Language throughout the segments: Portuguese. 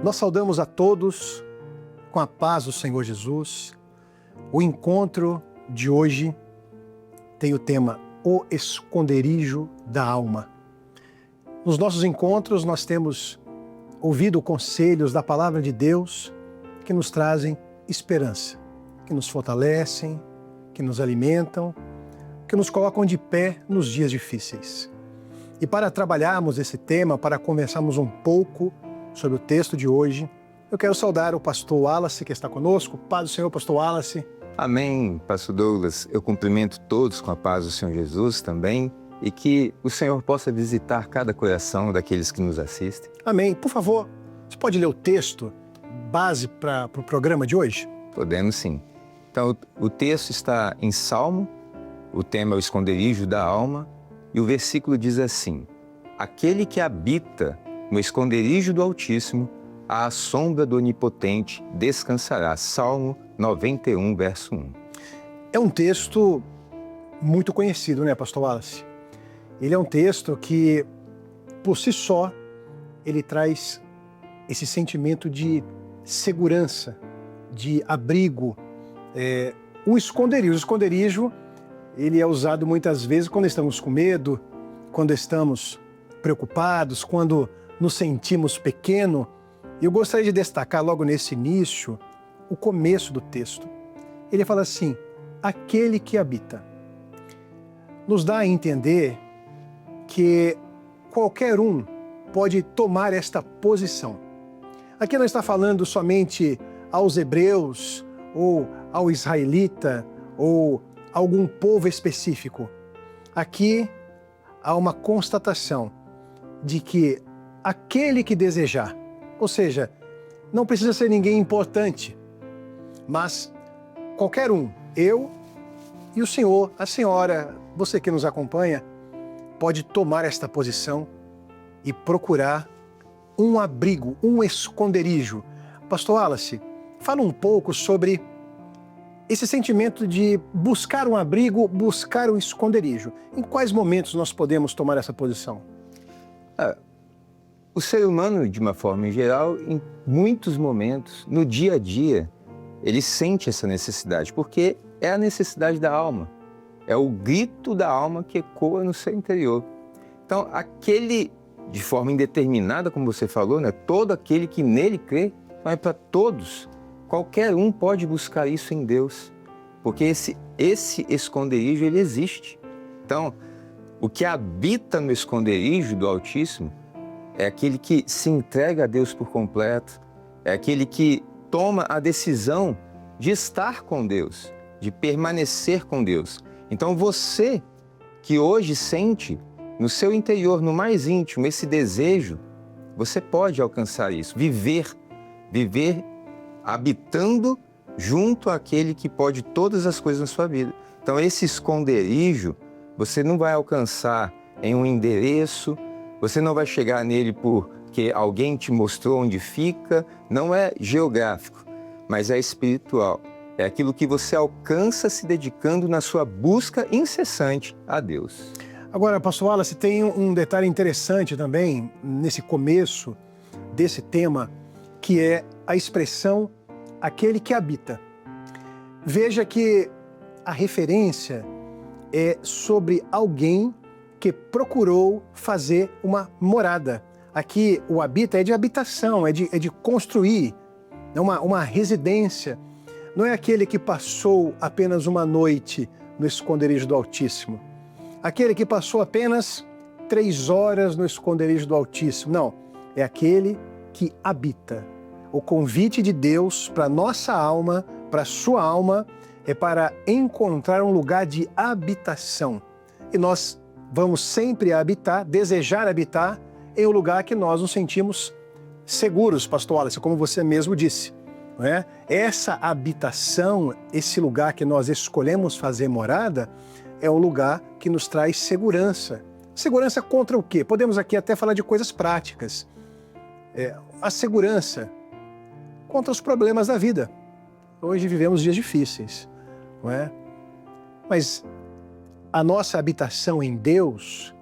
Nós saudamos a todos com a paz do Senhor Jesus. O encontro de hoje tem o tema O Esconderijo da Alma. Nos nossos encontros nós temos ouvido conselhos da Palavra de Deus que nos trazem esperança, que nos fortalecem, que nos alimentam, que nos colocam de pé nos dias difíceis. E para trabalharmos esse tema, para conversarmos um pouco sobre o texto de hoje, eu quero saudar o pastor Wallace, que está conosco. Paz do Senhor, pastor Wallace. Amém, pastor Douglas. Eu cumprimento todos com a paz do Senhor Jesus também e que o Senhor possa visitar cada coração daqueles que nos assistem. Amém. Por favor, você pode ler o texto base para o programa de hoje? Podemos sim. Então, o texto está em Salmo, o tema é o esconderijo da alma, e o versículo diz assim: aquele que habita no esconderijo do Altíssimo, à sombra do Onipotente descansará. Salmo 91, verso 1. É um texto muito conhecido, né, pastor Wallace? Ele é um texto que, por si só, ele traz esse sentimento de segurança, de abrigo, um esconderijo. O esconderijo, ele é usado muitas vezes quando estamos com medo, quando estamos preocupados, quando nos sentimos pequeno. E eu gostaria de destacar logo nesse início o começo do texto. Ele fala assim: aquele que habita. Nos dá a entender que qualquer um pode tomar esta posição. Aqui não está falando somente aos hebreus, ou ao israelita, ou algum povo específico. Aqui há uma constatação de que aquele que desejar, ou seja, não precisa ser ninguém importante, mas qualquer um, eu e o senhor, a senhora, você que nos acompanha, pode tomar esta posição e procurar um abrigo, um esconderijo. Pastor Wallace, fala um pouco sobre esse sentimento de buscar um abrigo, buscar um esconderijo. Em quais momentos nós podemos tomar essa posição? O ser humano, de uma forma em geral, em muitos momentos, no dia a dia, ele sente essa necessidade, porque é a necessidade da alma. É o grito da alma que ecoa no seu interior. Então, aquele, de forma indeterminada, como você falou, né, todo aquele que nele crê, não é para todos. Qualquer um pode buscar isso em Deus, porque esse esconderijo, ele existe. Então, o que habita no esconderijo do Altíssimo é aquele que se entrega a Deus por completo, é aquele que toma a decisão de estar com Deus, de permanecer com Deus. Então, você que hoje sente no seu interior, no mais íntimo, esse desejo, você pode alcançar isso, viver habitando junto àquele que pode todas as coisas na sua vida. Então, esse esconderijo, você não vai alcançar em um endereço, você não vai chegar nele porque alguém te mostrou onde fica, não é geográfico, mas é espiritual. É aquilo que você alcança se dedicando na sua busca incessante a Deus. Agora, pastor Wallace, tem um detalhe interessante também nesse começo desse tema, que é a expressão aquele que habita. Veja que a referência é sobre alguém que procurou fazer uma morada. Aqui o habita é de habitação, é de construir, é uma residência. Não é aquele que passou apenas uma noite no esconderijo do Altíssimo. Aquele que passou apenas 3 horas no esconderijo do Altíssimo. Não, é aquele que habita. O convite de Deus para nossa alma, para sua alma, é para encontrar um lugar de habitação. E nós vamos sempre habitar, desejar habitar em um lugar que nós nos sentimos seguros, pastor Wallace, como você mesmo disse. Não é? Essa habitação, esse lugar que nós escolhemos fazer morada, é um lugar que nos traz segurança. Segurança contra o quê? Podemos aqui até falar de coisas práticas. A segurança contra os problemas da vida. Hoje vivemos dias difíceis, não é? Mas a nossa habitação em Deus,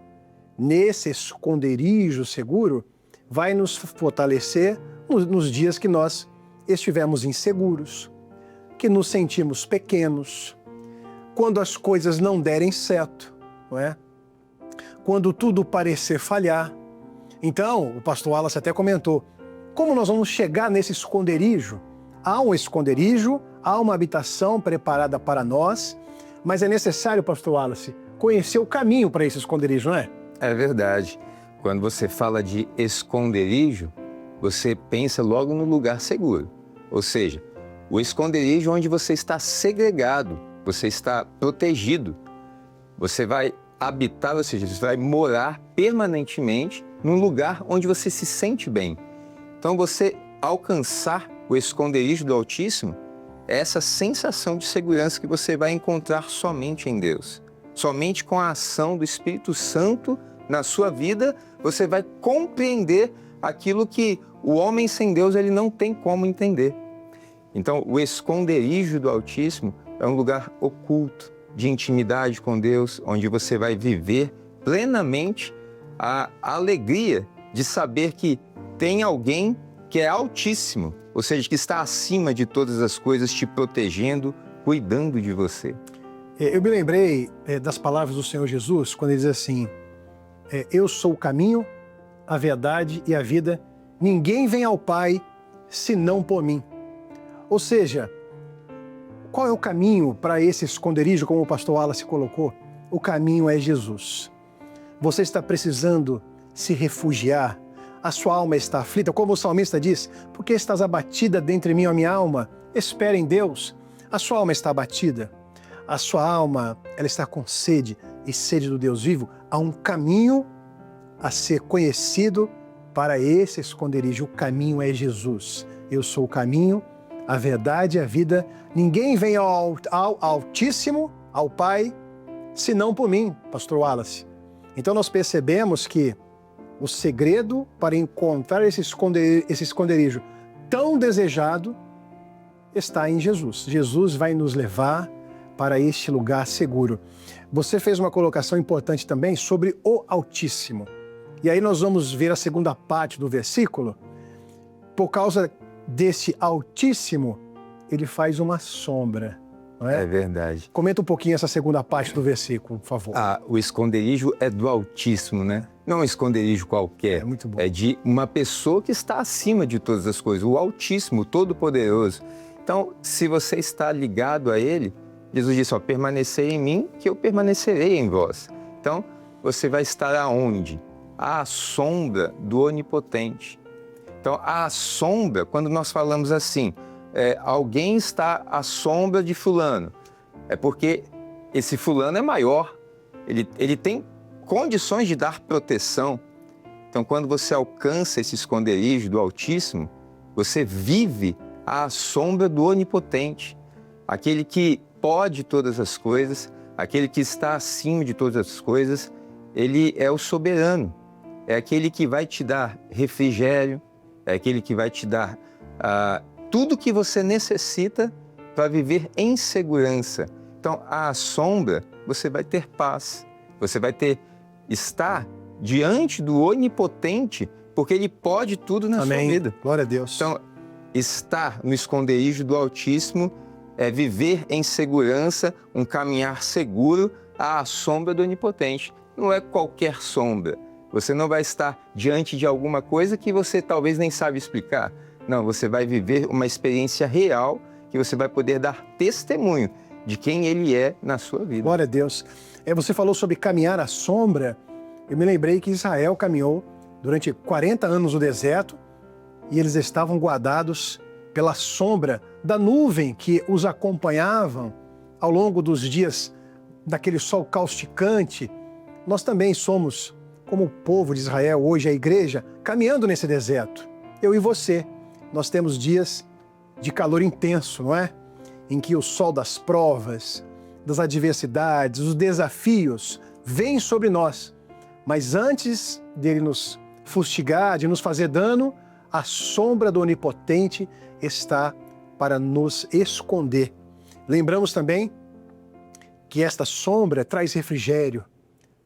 nesse esconderijo seguro, vai nos fortalecer, nos dias que nós estivemos inseguros, que nos sentimos pequenos, quando as coisas não derem certo, não é? Quando tudo parecer falhar. Então, o pastor Wallace até comentou, como nós vamos chegar nesse esconderijo? Há um esconderijo, há uma habitação preparada para nós, mas é necessário, pastor Wallace, conhecer o caminho para esse esconderijo, não é? É verdade. Quando você fala de esconderijo, você pensa logo no lugar seguro. Ou seja, o esconderijo onde você está segregado, você está protegido. Você vai habitar, ou seja, você vai morar permanentemente num lugar onde você se sente bem. Então, você alcançar o esconderijo do Altíssimo é essa sensação de segurança que você vai encontrar somente em Deus. Somente com a ação do Espírito Santo na sua vida, você vai compreender aquilo que o homem sem Deus ele não tem como entender. Então, o esconderijo do Altíssimo é um lugar oculto, de intimidade com Deus, onde você vai viver plenamente a alegria de saber que tem alguém que é altíssimo, ou seja, que está acima de todas as coisas, te protegendo, cuidando de você. Eu me lembrei das palavras do Senhor Jesus, quando ele diz assim, eu sou o caminho, a verdade e a vida, ninguém vem ao Pai senão por mim. Ou seja, qual é o caminho para esse esconderijo, como o pastor Wallace colocou? O caminho é Jesus. Você está precisando se refugiar, a sua alma está aflita, como o salmista diz, porque estás abatida dentre mim, a minha alma, espera em Deus. A sua alma está abatida, a sua alma ela está com sede, e sede do Deus vivo. Há um caminho a ser conhecido para esse esconderijo, o caminho é Jesus. Eu sou o caminho, a verdade e a vida. Ninguém vem ao Altíssimo, ao Pai, senão por mim, pastor Wallace. Então nós percebemos que o segredo para encontrar esse esconderijo tão desejado está em Jesus. Jesus vai nos levar para este lugar seguro. Você fez uma colocação importante também sobre o Altíssimo. E aí nós vamos ver a segunda parte do versículo. Por causa desse Altíssimo, ele faz uma sombra. Não é? É verdade. Comenta um pouquinho essa segunda parte do versículo, por favor. O esconderijo é do Altíssimo, né? Não é um esconderijo qualquer. É muito bom. É de uma pessoa que está acima de todas as coisas, o Altíssimo, o Todo-Poderoso. Então, se você está ligado a Ele, Jesus disse, permanecei em mim, que eu permanecerei em vós. Então, você vai estar aonde? À sombra do Onipotente. Então, à sombra, quando nós falamos assim, alguém está à sombra de fulano, é porque esse fulano é maior, ele tem condições de dar proteção. Então, quando você alcança esse esconderijo do Altíssimo, você vive à sombra do Onipotente, aquele que pode todas as coisas, aquele que está acima de todas as coisas, ele é o soberano, é aquele que vai te dar refrigério, é aquele que vai te dar tudo que você necessita para viver em segurança. Então, à sombra, você vai ter paz, você vai estar diante do Onipotente, porque Ele pode tudo na Amém. sua vida. Glória a Deus. Então, estar no esconderijo do Altíssimo é viver em segurança, um caminhar seguro à sombra do Onipotente. Não é qualquer sombra. Você não vai estar diante de alguma coisa que você talvez nem sabe explicar. Não, você vai viver uma experiência real que você vai poder dar testemunho de quem Ele é na sua vida. Glória a Deus. Você falou sobre caminhar à sombra. Eu me lembrei que Israel caminhou durante 40 anos no deserto e eles estavam guardados pela sombra da nuvem que os acompanhavam ao longo dos dias daquele sol causticante. Nós também somos, como o povo de Israel, hoje a igreja, caminhando nesse deserto. Eu e você, nós temos dias de calor intenso, não é? Em que o sol das provas, das adversidades, os desafios vêm sobre nós. Mas antes dele nos fustigar, de nos fazer dano, a sombra do Onipotente está para nos esconder. Lembramos também que esta sombra traz refrigério,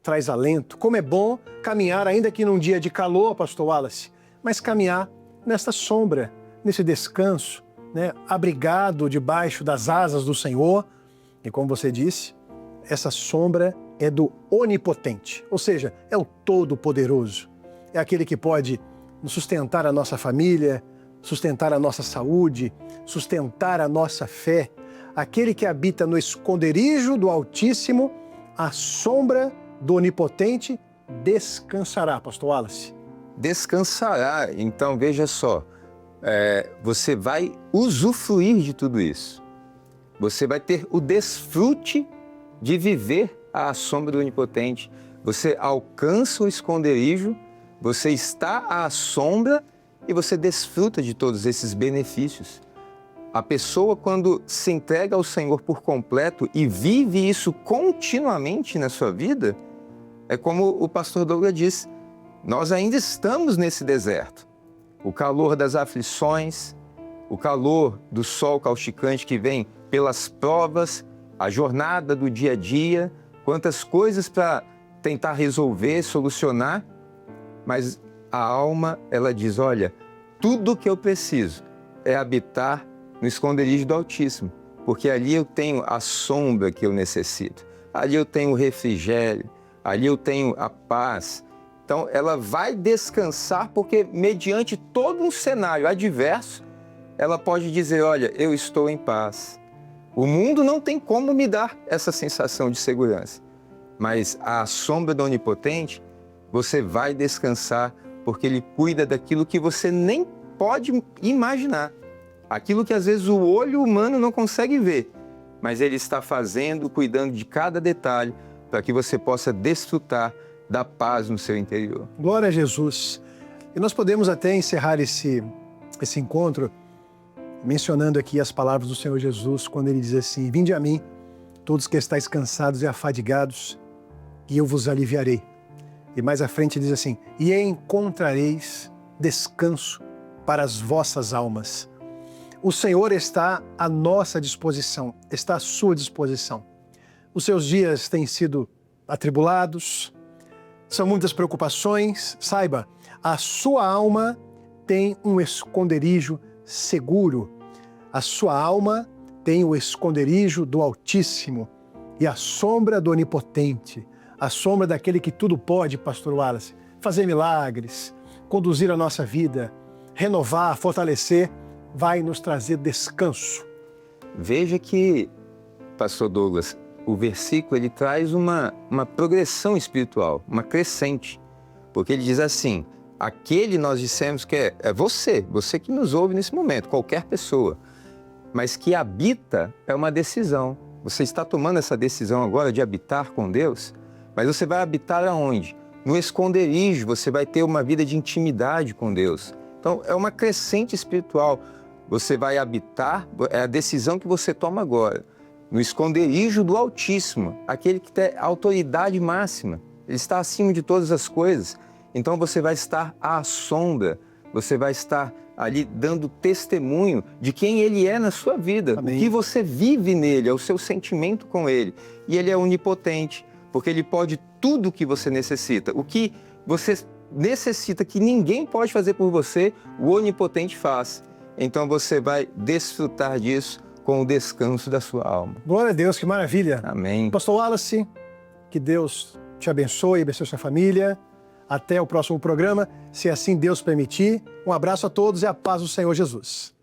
traz alento. Como é bom caminhar, ainda que num dia de calor, pastor Wallace, mas caminhar nesta sombra, nesse descanso, né? Abrigado debaixo das asas do Senhor. E como você disse, essa sombra é do Onipotente, ou seja, é o Todo-Poderoso. É aquele que pode sustentar a nossa família, sustentar a nossa saúde, sustentar a nossa fé. Aquele que habita no esconderijo do Altíssimo, à sombra do Onipotente, descansará, pastor Wallace. Descansará. Então, veja só, você vai usufruir de tudo isso. Você vai ter o desfrute de viver à sombra do Onipotente. Você alcança o esconderijo, você está à sombra e você desfruta de todos esses benefícios. A pessoa, quando se entrega ao Senhor por completo e vive isso continuamente na sua vida, é como o pastor Douglas disse, nós ainda estamos nesse deserto. O calor das aflições, o calor do sol causticante que vem pelas provas, a jornada do dia a dia, quantas coisas para tentar resolver, solucionar, mas a alma, ela diz, olha, tudo que eu preciso é habitar no esconderijo do Altíssimo, porque ali eu tenho a sombra que eu necessito, ali eu tenho o refrigério, ali eu tenho a paz. Então, ela vai descansar porque, mediante todo um cenário adverso, ela pode dizer, olha, eu estou em paz. O mundo não tem como me dar essa sensação de segurança, mas à sombra do Onipotente, você vai descansar porque Ele cuida daquilo que você nem pode imaginar. Aquilo que às vezes o olho humano não consegue ver, mas Ele está fazendo, cuidando de cada detalhe para que você possa desfrutar da paz no seu interior. Glória a Jesus. E nós podemos até encerrar esse encontro mencionando aqui as palavras do Senhor Jesus, quando Ele diz assim, vinde a mim, todos que estáis cansados e afadigados, e eu vos aliviarei. E mais à frente diz assim, e encontrareis descanso para as vossas almas. O Senhor está à nossa disposição, está à sua disposição. Os seus dias têm sido atribulados, são muitas preocupações. Saiba, a sua alma tem um esconderijo seguro. A sua alma tem o esconderijo do Altíssimo e a sombra do Onipotente, a sombra daquele que tudo pode, pastor Wallace, fazer milagres, conduzir a nossa vida, renovar, fortalecer, vai nos trazer descanso. Veja que, pastor Douglas, o versículo ele traz uma progressão espiritual, uma crescente, porque ele diz assim, aquele nós dissemos que é você que nos ouve nesse momento, qualquer pessoa, mas que habita é uma decisão. Você está tomando essa decisão agora de habitar com Deus, mas você vai habitar aonde? No esconderijo, você vai ter uma vida de intimidade com Deus. Então, é uma crescente espiritual. Você vai habitar, é a decisão que você toma agora, no esconderijo do Altíssimo, aquele que tem autoridade máxima. Ele está acima de todas as coisas. Então, você vai estar à sombra, você vai estar ali dando testemunho de quem Ele é na sua vida. Amém. O que você vive nele, é o seu sentimento com Ele. E Ele é onipotente, porque Ele pode tudo o que você necessita. O que você necessita, que ninguém pode fazer por você, o Onipotente faz. Então você vai desfrutar disso com o descanso da sua alma. Glória a Deus, que maravilha. Amém. Pastor Wallace, que Deus te abençoe, abençoe sua família. Até o próximo programa, se assim Deus permitir. Um abraço a todos e a paz do Senhor Jesus.